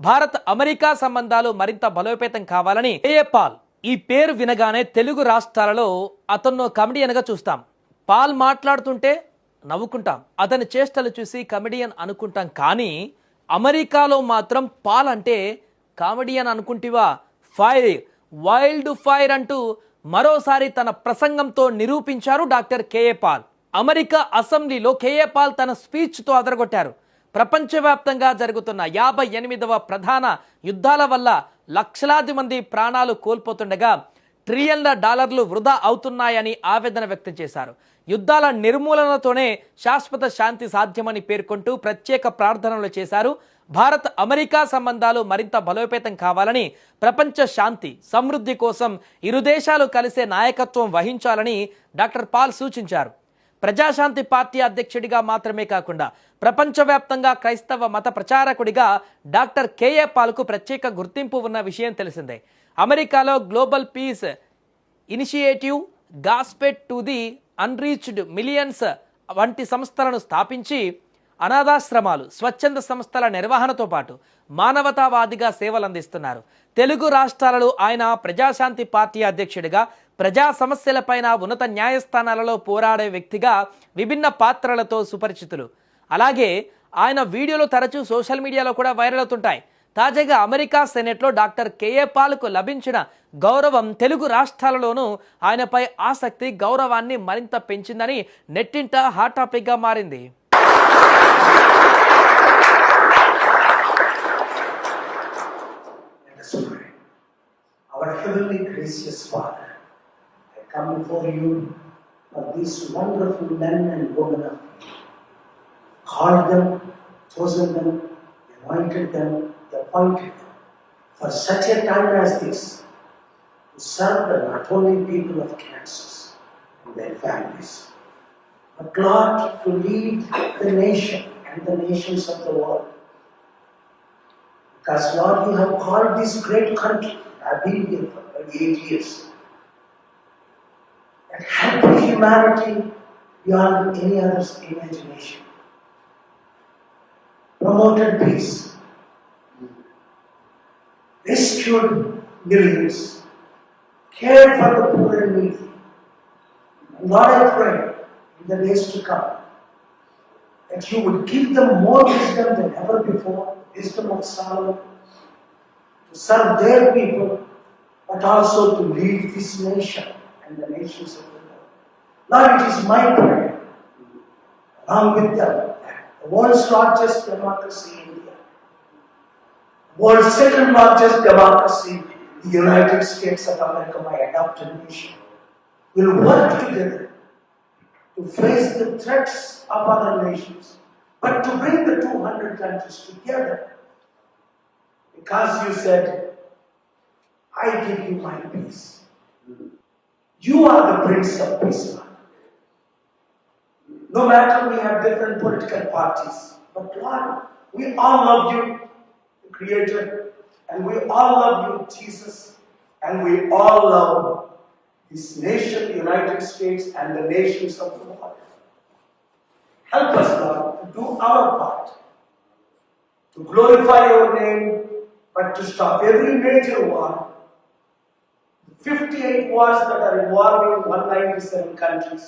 Bharat America సంబంధాలు మరింత బలోపేతం కావాలని కేఏ పాల్ ఈ పేరు వినగానే తెలుగు రాష్ట్రాలలో అతన్ని కమెడియన్గా చూస్తాం. పాల్ మాట్లాడుతుంటే నవ్వుకుంటాం, అతని చేష్టలు చూసి కమెడియన్ అనుకుంటాం. కానీ అమెరికాలో మాత్రం పాల్ అంటే కామెడియన్ అనుకుంటివా, ఫైర్, వైల్డ్ ఫైర్ అంటూ మరోసారి తన ప్రసంగంతో నిరూపించారు డాక్టర్ కేఏ పాల్. అమెరికా అసెంబ్లీలో కేఏ పాల్ తన స్పీచ్తో అదరగొట్టారు. ప్రపంచవ్యాప్తంగా జరుగుతున్న 58వ ప్రధాన యుద్ధాల వల్ల లక్షలాది మంది ప్రాణాలు కోల్పోతుండగా ట్రిలియన్ల డాలర్లు వృధా అవుతున్నాయని ఆవేదన వ్యక్తం చేశారు. యుద్ధాల నిర్మూలనతోనే శాశ్వత శాంతి సాధ్యమని పేర్కొంటూ ప్రత్యేక ప్రార్థనలు చేశారు. భారత్ అమెరికా సంబంధాలు మరింత బలోపేతం కావాలని, ప్రపంచ శాంతి సమృద్ధి కోసం ఇరు దేశాలు కలిసే నాయకత్వం వహించాలని డాక్టర్ పాల్ సూచించారు. ప్రజాశాంతి పార్టీ అధ్యక్షుడిగా మాత్రమే కాకుండా ప్రపంచవ్యాప్తంగా క్రైస్తవ మత ప్రచారకుడిగా డాక్టర్ కేఏ పాల్కు ప్రత్యేక గుర్తింపు ఉన్న విషయం తెలిసిందే. అమెరికాలో global peace initiative, gospel to the unreached millions వంటి సంస్థలను స్థాపించి అనాథాశ్రమాలు, స్వచ్ఛంద సంస్థల నిర్వహణతో పాటు మానవతావాదిగా సేవలందిస్తున్నారు. తెలుగు రాష్ట్రాలలో ఆయన ప్రజాశాంతి పార్టీ అధ్యక్షుడిగా, ప్రజా సమస్యలపైన ఉన్నత న్యాయస్థానాలలో పోరాడే వ్యక్తిగా విభిన్న పాత్రలతో సుపరిచితులు. అలాగే ఆయన వీడియోలు తరచూ సోషల్ మీడియాలో కూడా వైరల్ అవుతుంటాయి. తాజాగా అమెరికా సెనెట్లో డాక్టర్ కేఏ పాల్కు లభించిన గౌరవం తెలుగు రాష్ట్రాలలోనూ ఆయనపై ఆసక్తి, గౌరవాన్ని మరింత పెంచిందని నెట్టింట హాట్ టాపిక్గా మారింది. Our heavenly gracious Father, I come before you for these wonderful men and women of faith. Called them, chosen them, anointed them, appointed them for such a time as this to serve the not only people of Kansas and their families, but Lord, to lead the nation and the nations of the world. Because Lord, you have called this great country. I've been here for 28 years. And helped humanity beyond any other's imagination. Promoted peace. Rescued millions. Cared for the poor and needy. And Lord, I pray in the days to come that you would give them more wisdom than ever before, wisdom of Solomon, to serve their people, but also to lead this nation and the nations of the world. Lord, it is my prayer, along with them, that the world's largest democracy, India, world's second largest democracy, the United States of America, my adopted nation, will work together to face the threats of other nations, but to bring the 200 countries together. Because you said, I give you my peace. You are the Prince of Peace. No matter we have different political parties, but Lord, we all love you, the Creator, and we all love you, Jesus, and we all love this nation, the United States, and the nations of the world. Help us, Lord, to do our part, to glorify your name, but to stop every major war, 58 wars that are involving 197 countries,